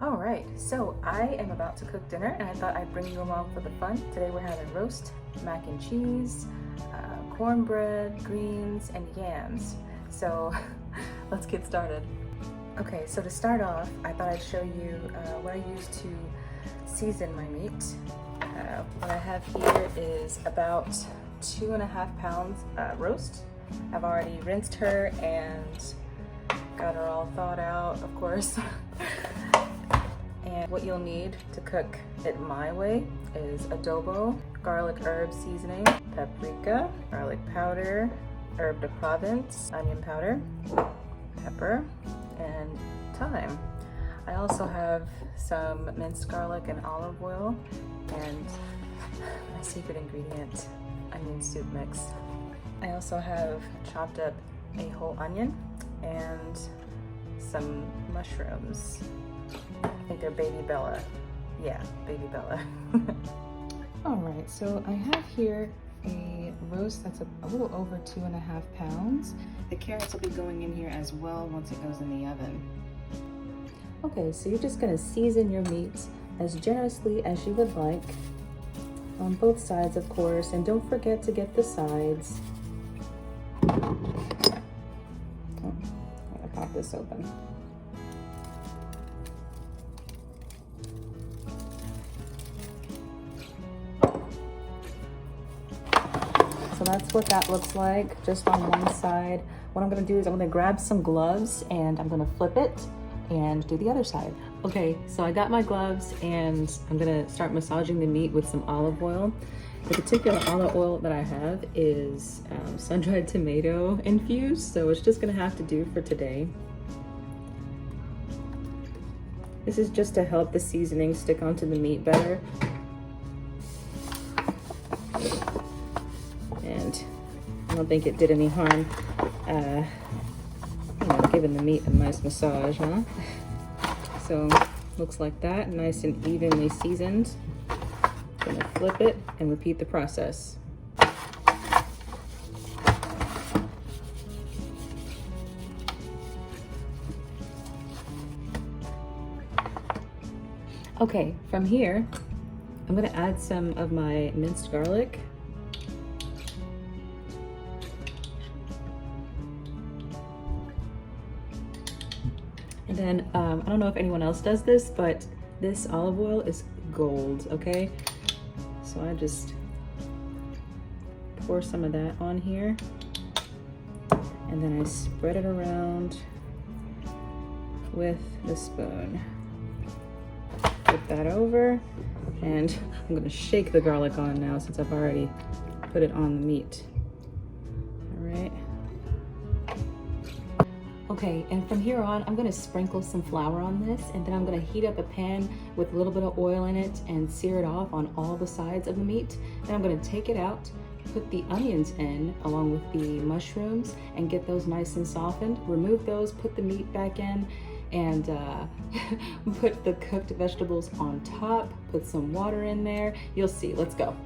All right, so I am about to cook dinner and I thought I'd bring you along for the fun. Today we're having roast, mac and cheese, cornbread, greens, and yams. So let's get started. Okay, so to start off, I thought I'd show you what I use to season my meat. What I have here is about 2.5 pounds roast. I've already rinsed her and got her all thawed out, of course. And what you'll need to cook it my way is adobo, garlic herb seasoning, paprika, garlic powder, herb de Provence, onion powder, pepper, and thyme. I also have some minced garlic and olive oil and my secret ingredient, onion soup mix. I also have chopped up a whole onion and some mushrooms. I think they're baby Bella. Yeah, baby Bella. All right, so I have here a roast that's a little over 2.5 pounds. The carrots will be going in here as well once it goes in the oven. Okay, so you're just gonna season your meat as generously as you would like, on both sides, of course, and don't forget to get the sides. Oh, gotta pop this open. So that's what that looks like, just on one side. What I'm gonna do is I'm gonna grab some gloves and I'm gonna flip it and do the other side. Okay, so I got my gloves and I'm gonna start massaging the meat with some olive oil. The particular olive oil that I have is sun-dried tomato infused, so it's just gonna have to do for today. This is just to help the seasoning stick onto the meat better. And I don't think it did any harm, giving the meat a nice massage, huh? So looks like that, nice and evenly seasoned. Gonna flip it and repeat the process. Okay, from here, I'm gonna add some of my minced garlic. And then, I don't know if anyone else does this, but this olive oil is gold, okay? So I just pour some of that on here. And then I spread it around with the spoon. Flip that over, and I'm gonna shake the garlic on now since I've already put it on the meat. All right. Okay, and from here on, I'm gonna sprinkle some flour on this, and then I'm gonna heat up a pan with a little bit of oil in it and sear it off on all the sides of the meat. Then I'm gonna take it out, put the onions in along with the mushrooms and get those nice and softened. Remove those, put the meat back in, and put the cooked vegetables on top, put some water in there. You'll see, let's go.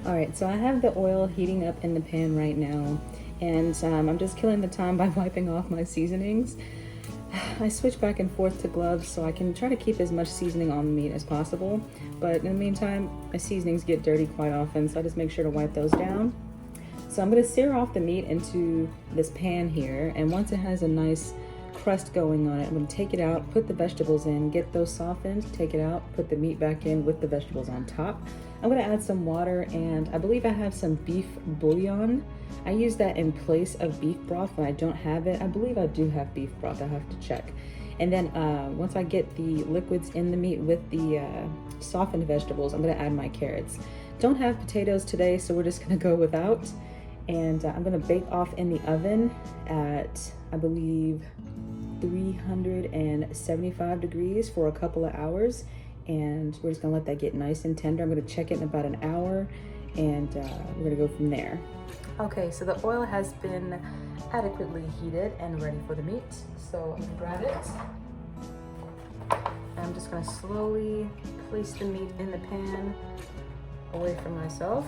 All right, so I have the oil heating up in the pan right now, and I'm just killing the time by wiping off my seasonings. I switch back and forth to gloves so I can try to keep as much seasoning on the meat as possible, but in the meantime, my seasonings get dirty quite often, so I just make sure to wipe those down. So I'm gonna sear off the meat into this pan here, and once it has a nice crust going on it, I'm gonna take it out, put the vegetables in, get those softened, take it out, put the meat back in with the vegetables on top. I'm gonna add some water, and I believe I have some beef bouillon. I use that in place of beef broth when I don't have it. I believe I do have beef broth, I'll have to check. And then once I get the liquids in the meat with the softened vegetables, I'm gonna add my carrots. Don't have potatoes today, so we're just gonna go without. And I'm gonna bake off in the oven at, I believe, 375 degrees for a couple of hours. And we're just gonna let that get nice and tender. I'm gonna check it in about an hour, and we're gonna go from there. Okay, so the oil has been adequately heated and ready for the meat. So I'm gonna grab it. I'm just gonna slowly place the meat in the pan away from myself.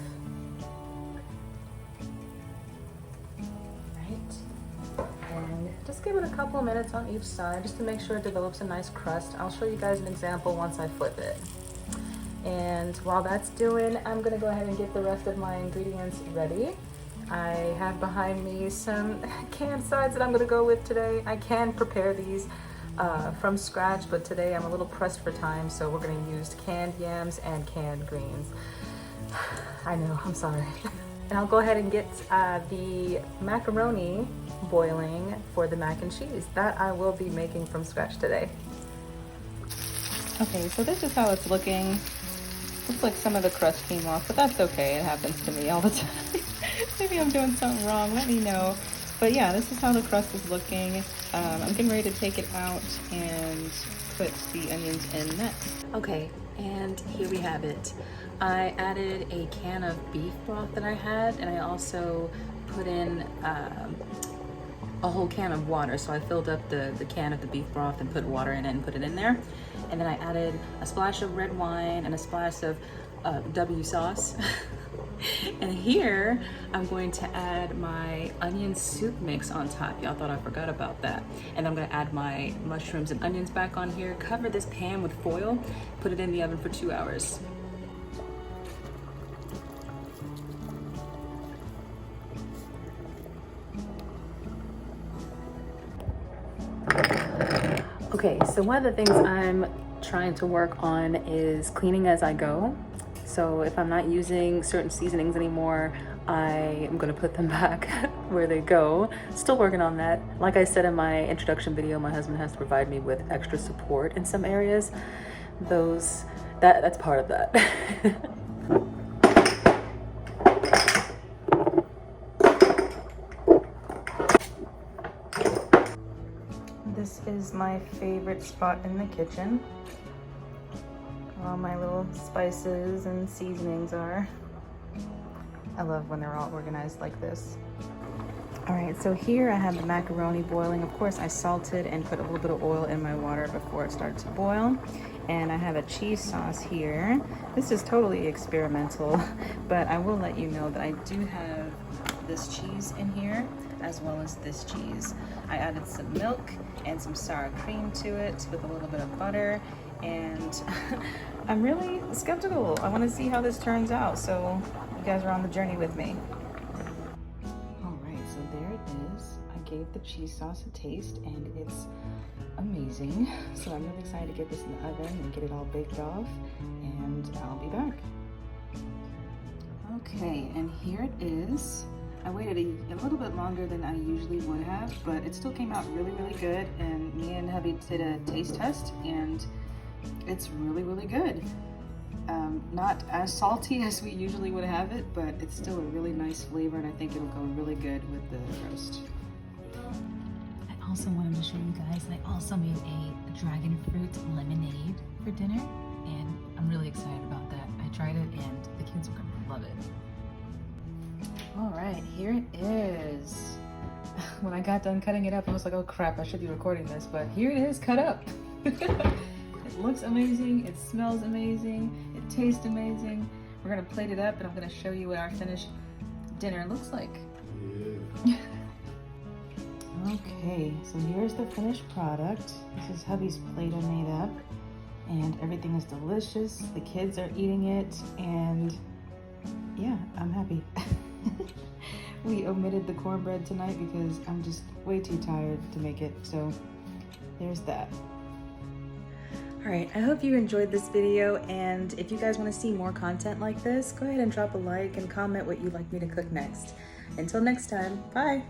Right. And just give it a couple of minutes on each side just to make sure it develops a nice crust. I'll show you guys an example once I flip it. And while that's doing, I'm gonna go ahead and get the rest of my ingredients ready. I have behind me some canned sides that I'm gonna go with today. I can prepare these from scratch, but today I'm a little pressed for time, so we're gonna use canned yams and canned greens. I know, I'm sorry. And I'll go ahead and get the macaroni boiling for the mac and cheese that I will be making from scratch today. Okay, so this is how it's looking. Looks like some of the crust came off, but that's okay. It happens to me all the time. Maybe I'm doing something wrong, let me know. But yeah, this is how the crust is looking. I'm getting ready to take it out and put the onions in next. Okay, and here we have it. I added a can of beef broth that I had, and I also put in a whole can of water. So I filled up the can of the beef broth and put water in it and put it in there. And then I added a splash of red wine and a splash of W sauce. And here I'm going to add my onion soup mix on top. Y'all thought I forgot about that. And I'm gonna add my mushrooms and onions back on here, cover this pan with foil, put it in the oven for 2 hours. Okay, so one of the things I'm trying to work on is cleaning as I go. So if I'm not using certain seasonings anymore, I am gonna put them back where they go. Still working on that. Like I said in my introduction video, my husband has to provide me with extra support in some areas. That's part of that. This is my favorite spot in the kitchen. All my little spices and seasonings are. I love when they're all organized like this. All right, so here I have the macaroni boiling. Of course, I salted and put a little bit of oil in my water before it started to boil. And I have a cheese sauce here. This is totally experimental, but I will let you know that I do have this cheese in here, as well as this cheese. I added some milk and some sour cream to it with a little bit of butter, and I'm really skeptical. I want to see how this turns out, so you guys are on the journey with me. All right, so there it is. I gave the cheese sauce a taste and it's amazing. So I'm really excited to get this in the oven and get it all baked off, and I'll be back. Okay, and here it is. I waited a little bit longer than I usually would have, but it still came out really, really good. And me and hubby did a taste test, and it's really, really good. Not as salty as we usually would have it, but it's still a really nice flavor, and I think it'll go really good with the roast. I also wanted to show you guys that I also made a dragon fruit lemonade for dinner, and I'm really excited about that. I tried it, and the kids are gonna love it. All right, here it is. When I got done cutting it up, I was like, oh crap, I should be recording this, but here it is, cut up. It looks amazing, it smells amazing, it tastes amazing. We're gonna plate it up and I'm gonna show you what our finished dinner looks like. Yeah. Okay, so here's the finished product. This is hubby's plate I made up, and everything is delicious. The kids are eating it, and yeah, I'm happy. We omitted the cornbread tonight because I'm just way too tired to make it, so there's that. All right, I hope you enjoyed this video, and if you guys want to see more content like this, go ahead and drop a like and comment what you'd like me to cook next. Until next time, bye!